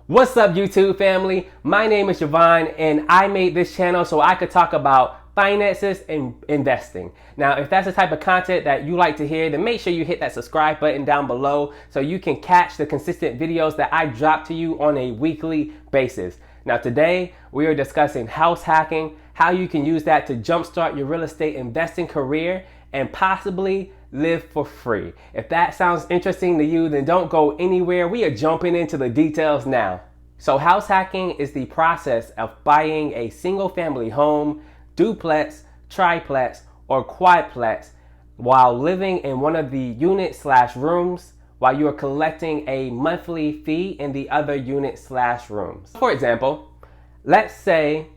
What's up, YouTube family? My name is Javon, and I made this channel so I could talk about finances and investing. Now, if that's the type of content that you like to hear, then make sure you hit that subscribe button down below so you can catch the consistent videos that I drop to you on a weekly basis. Now, today we are discussing house hacking, how you can use that to jumpstart your real estate investing career and possibly live for free. If that sounds interesting to you, then don't go anywhere. We are jumping into the details now. So house hacking is the process of buying a single family home, duplex, triplex, or quadplex while living in one of the unit/rooms while you are collecting a monthly fee in the other unit/rooms. For example, let's say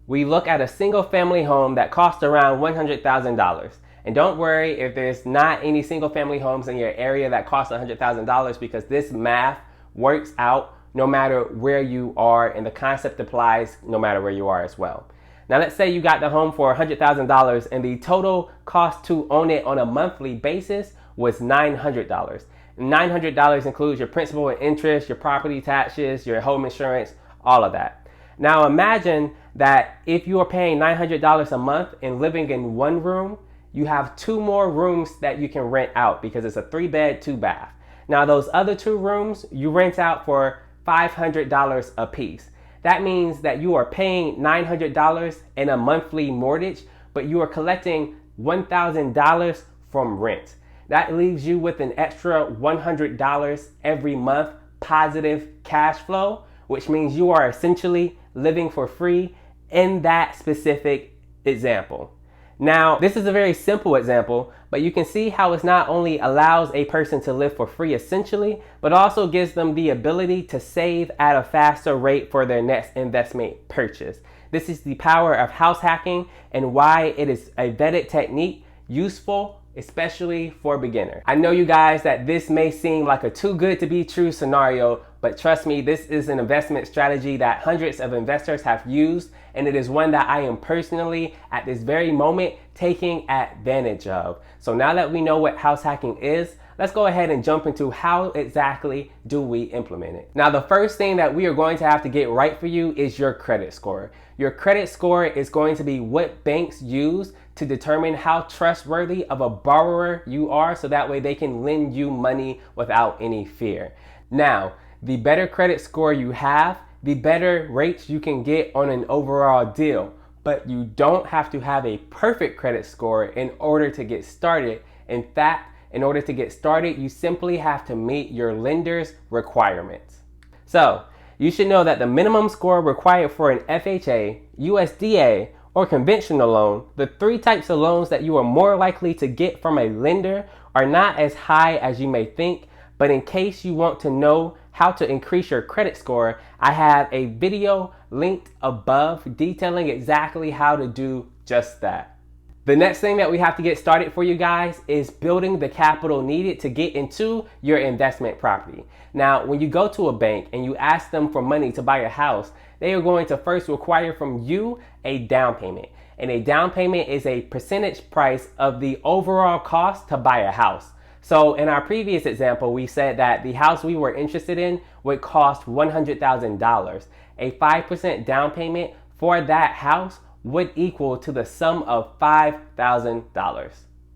we look at a single family home that costs around $100,000. And don't worry if there's not any single family homes in your area that cost $100,000, because this math works out no matter where you are, and the concept applies no matter where you are as well. Now let's say you got the home for $100,000 and the total cost to own it on a monthly basis was $900. $900 includes your principal and interest, your property taxes, your home insurance, all of that. Now imagine that if you are paying $900 a month and living in one room, you have two more rooms that you can rent out because it's a 3-bed, 2-bath. Now those other 2 rooms you rent out for $500 a piece. That means that you are paying $900 in a monthly mortgage, but you are collecting $1,000 from rent. That leaves you with an extra $100 every month positive cash flow, which means you are essentially living for free in that specific example. Now, this is a very simple example, but you can see how it not only allows a person to live for free essentially, but also gives them the ability to save at a faster rate for their next investment purchase. This is the power of house hacking and why it is a vetted technique, useful especially for beginners. I know you guys that this may seem like a too good to be true scenario, but trust me, this is an investment strategy that hundreds of investors have used, and it is one that I am personally at this very moment taking advantage of. So now that we know what house hacking is, let's go ahead and jump into how exactly do we implement it. Now, the first thing that we are going to have to get right for you is your credit score. Your credit score is going to be what banks use to determine how trustworthy of a borrower you are, so that way they can lend you money without any fear. Now, the better credit score you have, the better rates you can get on an overall deal. But you don't have to have a perfect credit score in order to get started. In fact, in order to get started, you simply have to meet your lender's requirements. So, you should know that the minimum score required for an FHA, USDA, or conventional loan, the 3 types of loans that you are more likely to get from a lender, are not as high as you may think. But in case you want to know how to increase your credit score, I have a video linked above detailing exactly how to do just that. The next thing that we have to get started for you guys is building the capital needed to get into your investment property. Now, when you go to a bank and you ask them for money to buy a house, they are going to first require from you a down payment. And a down payment is a percentage price of the overall cost to buy a house. So in our previous example, we said that the house we were interested in would cost $100,000. A 5% down payment for that house would equal to the sum of $5,000.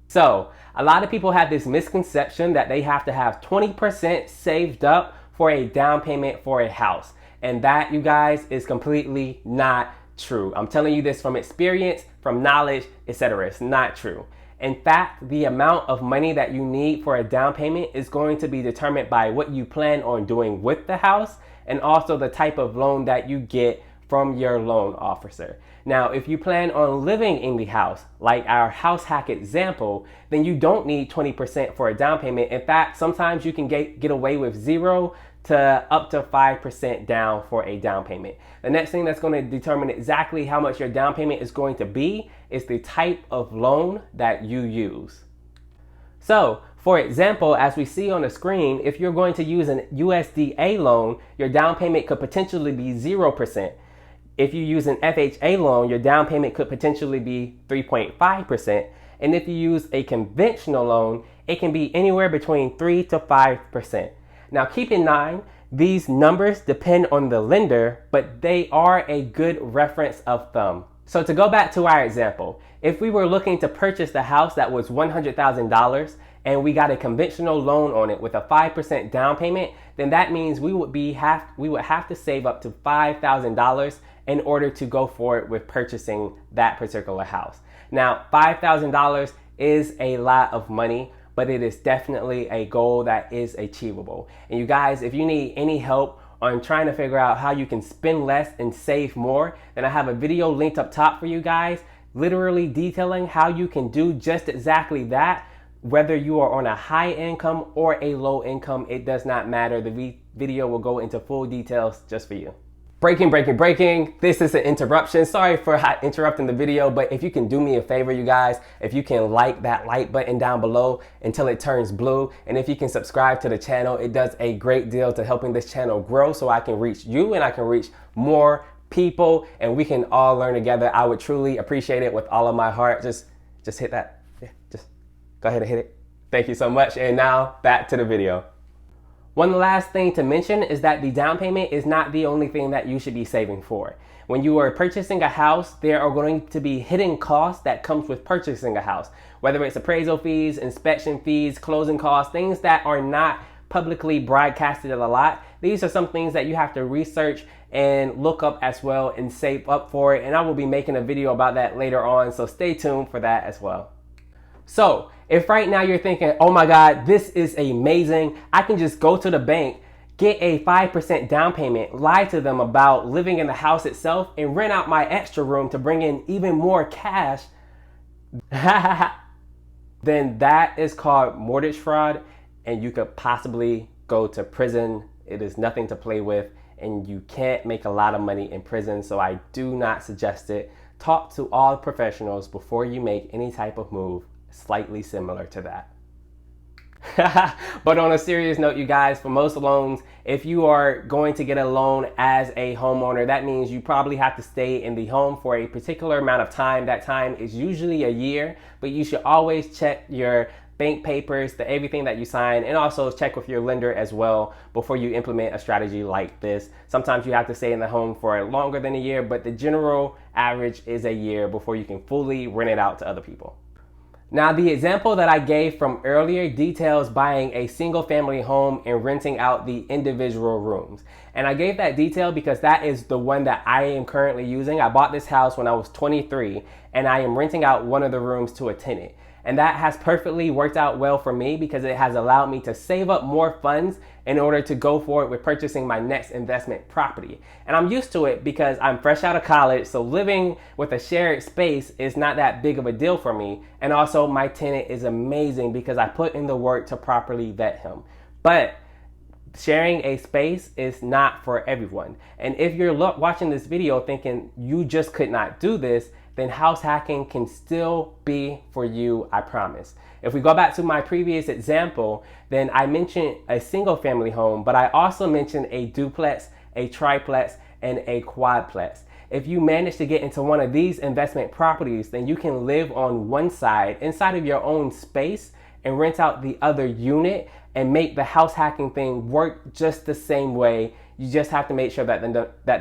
So a lot of people have this misconception that they have to have 20% saved up for a down payment for a house. And that, you guys, is completely not true. I'm telling you this from experience, from knowledge, etc. It's not true. In fact, the amount of money that you need for a down payment is going to be determined by what you plan on doing with the house, and also the type of loan that you get from your loan officer. Now, if you plan on living in the house, like our house hack example, then you don't need 20% for a down payment. In fact, sometimes you can get away with 0 to up to 5% down for a down payment. The next thing that's going to determine exactly how much your down payment is going to be is the type of loan that you use. So, for example, as we see on the screen, if you're going to use an USDA loan, your down payment could potentially be 0%. If you use an FHA loan, your down payment could potentially be 3.5%. And if you use a conventional loan, it can be anywhere between 3 to 5%. Now keep in mind These numbers depend on the lender, but they are a good reference of thumb. So to go back to our example, if we were looking to purchase the house that was $100,000 and we got a conventional loan on it with a 5% down payment, then that means we would have to save up to $5,000 in order to go forward with purchasing that particular house. Now, $5,000 is a lot of money, but it is definitely a goal that is achievable. And you guys, if you need any help on trying to figure out how you can spend less and save more, then I have a video linked up top for you guys, literally detailing how you can do just exactly that. Whether you are on a high income or a low income, it does not matter. The video will go into full details just for you. Breaking. This is an interruption. Sorry for interrupting the video, but if you can do me a favor, you guys, if you can like that like button down below until it turns blue, and if you can subscribe to the channel, it does a great deal to helping this channel grow so I can reach you and I can reach more people and we can all learn together. I would truly appreciate it with all of my heart. Just hit that. Yeah, just go ahead and hit it. Thank you so much. And now back to the video. One last thing to mention is that the down payment is not the only thing that you should be saving for. When you are purchasing a house, there are going to be hidden costs that comes with purchasing a house, whether it's appraisal fees, inspection fees, closing costs, things that are not publicly broadcasted a lot. These are some things that you have to research and look up as well and save up for it. And I will be making a video about that later on, so stay tuned for that as well. So if right now you're thinking, oh my God, this is amazing, I can just go to the bank, get a 5% down payment, lie to them about living in the house itself, and rent out my extra room to bring in even more cash, then that is called mortgage fraud, and you could possibly go to prison. It is nothing to play with, and you can't make a lot of money in prison, so I do not suggest it. Talk to all professionals before you make any type of move slightly similar to that. But on a serious note, you guys, for most loans, if you are going to get a loan as a homeowner, that means you probably have to stay in the home for a particular amount of time. That time is usually a year, but you should always check your bank papers, everything that you sign, and also check with your lender as well before you implement a strategy like this. Sometimes you have to stay in the home for longer than a year, but the general average is a year before you can fully rent it out to other people. Now, the example that I gave from earlier details buying a single family home and renting out the individual rooms. And I gave that detail because that is the one that I am currently using. I bought this house when I was 23 and I am renting out one of the rooms to a tenant. And that has perfectly worked out well for me because it has allowed me to save up more funds in order to go forward with purchasing my next investment property. And I'm used to it because I'm fresh out of college, so living with a shared space is not that big of a deal for me. And also my tenant is amazing because I put in the work to properly vet him. But sharing a space is not for everyone. And if you're watching this video thinking you just could not do this, then house hacking can still be for you, I promise. If we go back to my previous example, then I mentioned a single family home, but I also mentioned a duplex, a triplex, and a quadplex. If you manage to get into one of these investment properties, then you can live on one side inside of your own space and rent out the other unit and make the house hacking thing work just the same way. You just have to make sure that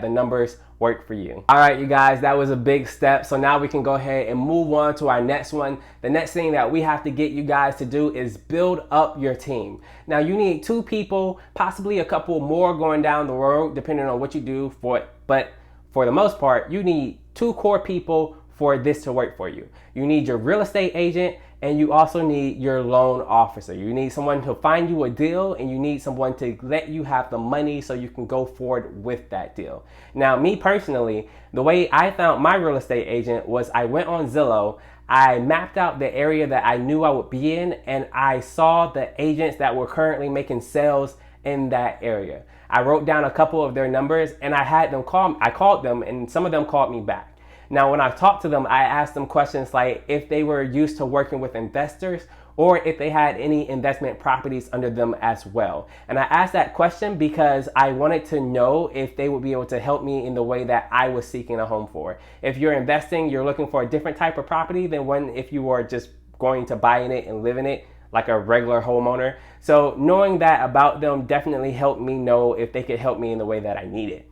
the numbers work for you. All right, you guys, that was a big step. So now we can go ahead and move on to our next one. The next thing that we have to get you guys to do is build up your team. Now you need 2 people, possibly a couple more going down the road, depending on what you do for it. But for the most part, you need 2 core people for this to work for you. You need your real estate agent, and you also need your loan officer. You need someone to find you a deal, and you need someone to let you have the money so you can go forward with that deal. Now, me personally, the way I found my real estate agent was I went on Zillow, I mapped out the area that I knew I would be in, and I saw the agents that were currently making sales in that area. I wrote down a couple of their numbers and I had them I called them, and some of them called me back. Now, when I talked to them, I asked them questions like if they were used to working with investors or if they had any investment properties under them as well. And I asked that question because I wanted to know if they would be able to help me in the way that I was seeking a home for. If you're investing, you're looking for a different type of property than if you were just going to buy in it and live in it, like a regular homeowner. So knowing that about them definitely helped me know if they could help me in the way that I needed.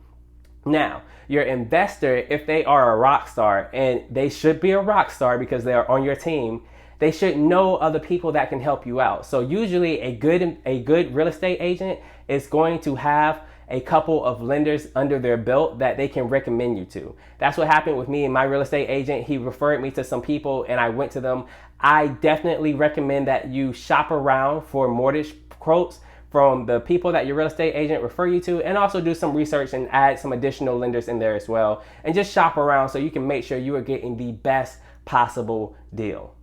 Now, your investor, if they are a rock star, and they should be a rock star because they are on your team, they should know other people that can help you out. So usually a good real estate agent is going to have a couple of lenders under their belt that they can recommend you to. That's what happened with me and my real estate agent. He referred me to some people and I went to them. I definitely recommend that you shop around for mortgage quotes from the people that your real estate agent refer you to, and also do some research and add some additional lenders in there as well, and just shop around so you can make sure you are getting the best possible deal.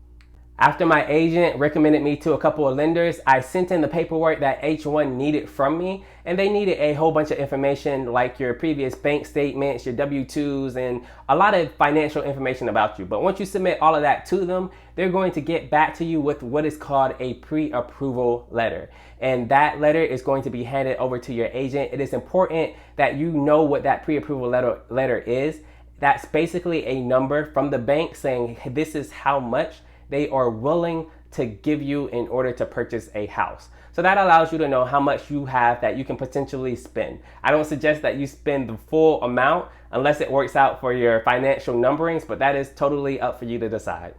After my agent recommended me to a couple of lenders, I sent in the paperwork that H1 needed from me, and they needed a whole bunch of information like your previous bank statements, your W-2s, and a lot of financial information about you. But once you submit all of that to them, they're going to get back to you with what is called a pre-approval letter. And that letter is going to be handed over to your agent. It is important that you know what that pre-approval letter is. That's basically a number from the bank saying, hey, this is how much they are willing to give you in order to purchase a house. So that allows you to know how much you have that you can potentially spend. I don't suggest that you spend the full amount unless it works out for your financial numberings, but that is totally up for you to decide.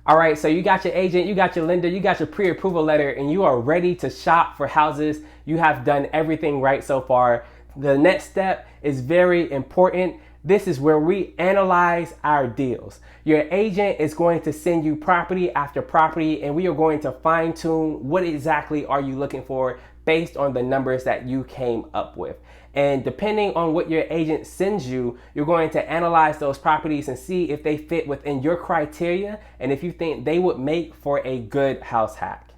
All right, so you got your agent, you got your lender, you got your pre-approval letter, and you are ready to shop for houses. You have done everything right so far. The next step is very important. This is where we analyze our deals. Your agent is going to send you property after property, and we are going to fine tune what exactly are you looking for based on the numbers that you came up with. And depending on what your agent sends you, you're going to analyze those properties and see if they fit within your criteria and if you think they would make for a good house hack.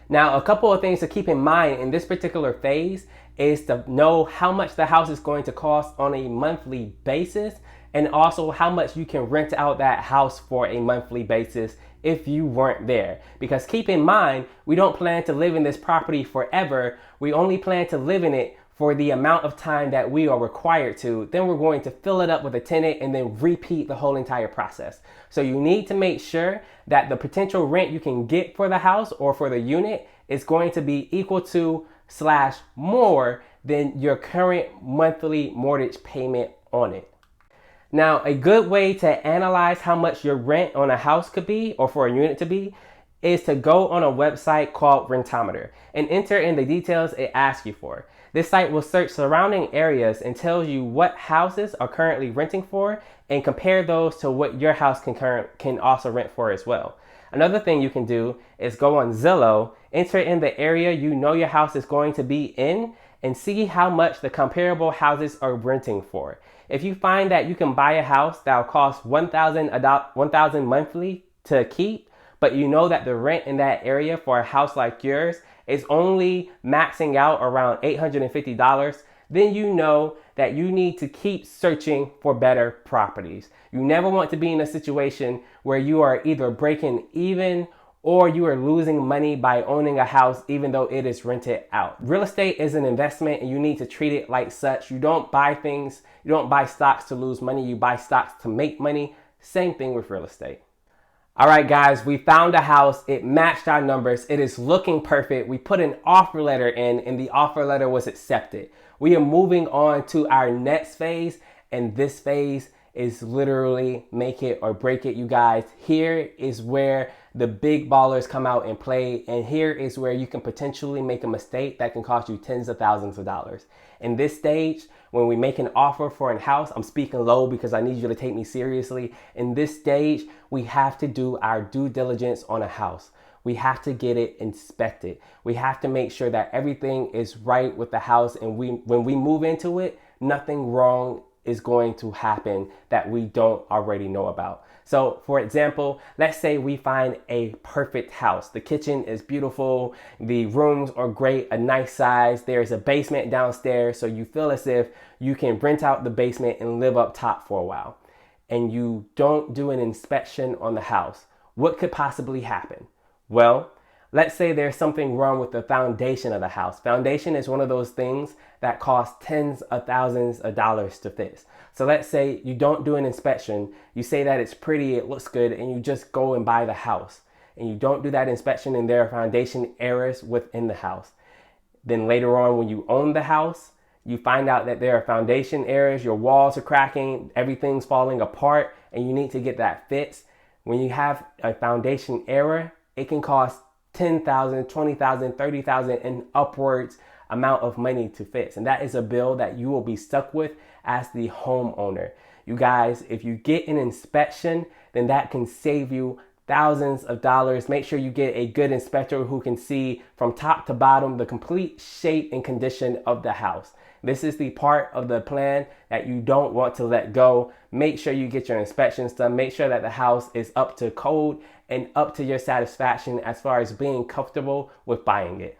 Now, a couple of things to keep in mind in this particular phase is to know how much the house is going to cost on a monthly basis, and also how much you can rent out that house for a monthly basis if you weren't there. Because keep in mind, we don't plan to live in this property forever. We only plan to live in it for the amount of time that we are required to. Then we're going to fill it up with a tenant and then repeat the whole entire process. So you need to make sure that the potential rent you can get for the house or for the unit is going to be equal to / more than your current monthly mortgage payment on it. Now, a good way to analyze how much your rent on a house could be or for a unit to be is to go on a website called Rentometer and enter in the details it asks you for. This site will search surrounding areas and tells you what houses are currently renting for and compare those to what your house can also rent for as well. Another thing you can do is go on Zillow, enter in the area you know your house is going to be in, and see how much the comparable houses are renting for. If you find that you can buy a house that will cost $1,000 monthly to keep, but you know that the rent in that area for a house like yours is only maxing out around $850, then you know that you need to keep searching for better properties. You never want to be in a situation where you are either breaking even or you are losing money by owning a house even though it is rented out. Real estate is an investment and you need to treat it like such. You don't buy stocks to lose money, you buy stocks to make money. Same thing with real estate. All right, guys, we found a house. It matched our numbers. It is looking perfect. We put an offer letter in and the offer letter was accepted. We are moving on to our next phase, and this phase is literally make it or break it, you guys. Here is where the big ballers come out and play, and here is where you can potentially make a mistake that can cost you tens of thousands of dollars. In this stage, when we make an offer for a house, I'm speaking low because I need you to take me seriously. In this stage, we have to do our due diligence on a house. We have to get it inspected. We have to make sure that everything is right with the house, and when we move into it, nothing wrong is going to happen that we don't already know about. So for example, let's say we find a perfect house. The kitchen is beautiful. The rooms are great, a nice size. There's a basement downstairs. So you feel as if you can rent out the basement and live up top for a while. And you don't do an inspection on the house. What could possibly happen? Well, let's say there's something wrong with the foundation of the house. Foundation is one of those things that costs tens of thousands of dollars to fix. So let's say you don't do an inspection, you say that it's pretty, it looks good, and you just go and buy the house. and you don't do that inspection and there are foundation errors within the house, then later on when you own the house, you find out that there are foundation errors, your walls are cracking, everything's falling apart, and you need to get that fixed. When you have a foundation error, it can cost $10,000, $20,000, $30,000 and upwards amount of money to fix. And that is a bill that you will be stuck with as the homeowner. You guys, if you get an inspection, then that can save you thousands of dollars. Make sure you get a good inspector who can see from top to bottom the complete shape and condition of the house. This is the part of the plan that you don't want to let go. Make sure you get your inspections done. Make sure that the house is up to code and up to your satisfaction as far as being comfortable with buying it.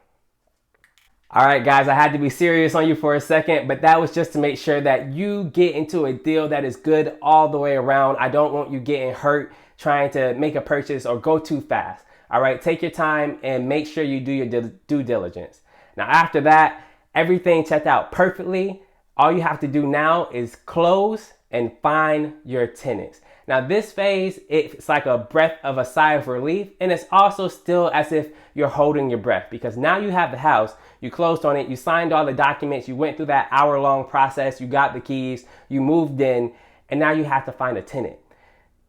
All right, guys, I had to be serious on you for a second, but that was just to make sure that you get into a deal that is good all the way around. I don't want you getting hurt trying to make a purchase or go too fast. All right, take your time and make sure you do your due diligence. Now, after that, everything checked out perfectly. All you have to do now is close and find your tenants. Now this phase, it's like a breath of a sigh of relief, and it's also still as if you're holding your breath because now you have the house, you closed on it, you signed all the documents, you went through that hour-long process, you got the keys, you moved in, and now you have to find a tenant.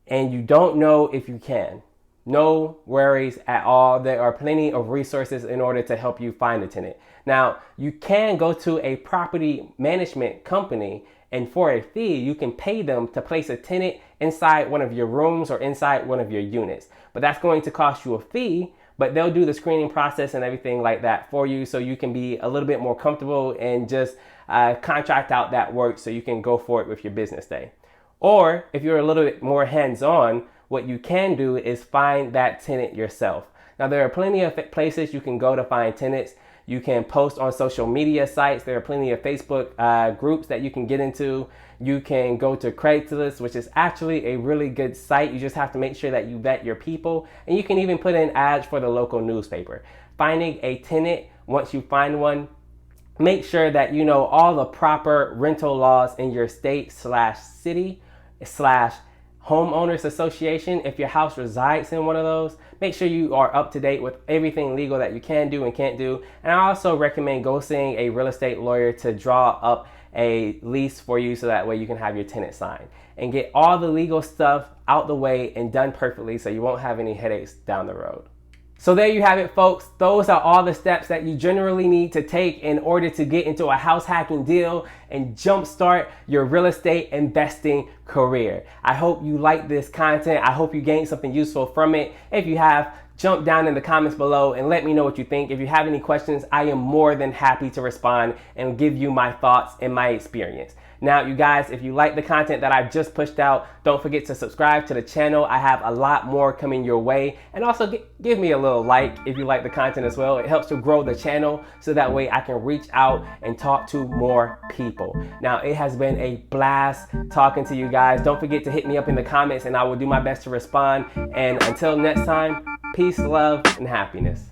And you don't know if you can. No worries at all. There are plenty of resources in order to help you find a tenant. Now, you can go to a property management company and for a fee, you can pay them to place a tenant inside one of your rooms or inside one of your units. But that's going to cost you a fee, but they'll do the screening process and everything like that for you so you can be a little bit more comfortable and just contract out that work so you can go for it with your business day. Or if you're a little bit more hands-on, what you can do is find that tenant yourself. Now, there are plenty of places you can go to find tenants. You can post on social media sites. There are plenty of Facebook groups that you can get into. You can go to Craigslist, which is actually a really good site. You just have to make sure that you vet your people. And you can even put in ads for the local newspaper. Finding a tenant, once you find one, make sure that you know all the proper rental laws in your state / city / homeowners association. If your house resides in one of those, make sure you are up to date with everything legal that you can do and can't do. And I also recommend go seeing a real estate lawyer to draw up a lease for you so that way you can have your tenant sign and get all the legal stuff out the way and done perfectly so you won't have any headaches down the road. So there you have it, folks. Those are all the steps that you generally need to take in order to get into a house hacking deal and jumpstart your real estate investing career. I hope you like this content. I hope you gained something useful from it. If you have, jump down in the comments below and let me know what you think. If you have any questions, I am more than happy to respond and give you my thoughts and my experience. Now, you guys, if you like the content that I've just pushed out, don't forget to subscribe to the channel. I have a lot more coming your way. And also give me a little like if you like the content as well. It helps to grow the channel so that way I can reach out and talk to more people. Now, it has been a blast talking to you guys. Don't forget to hit me up in the comments and I will do my best to respond. And until next time, peace, love, and happiness.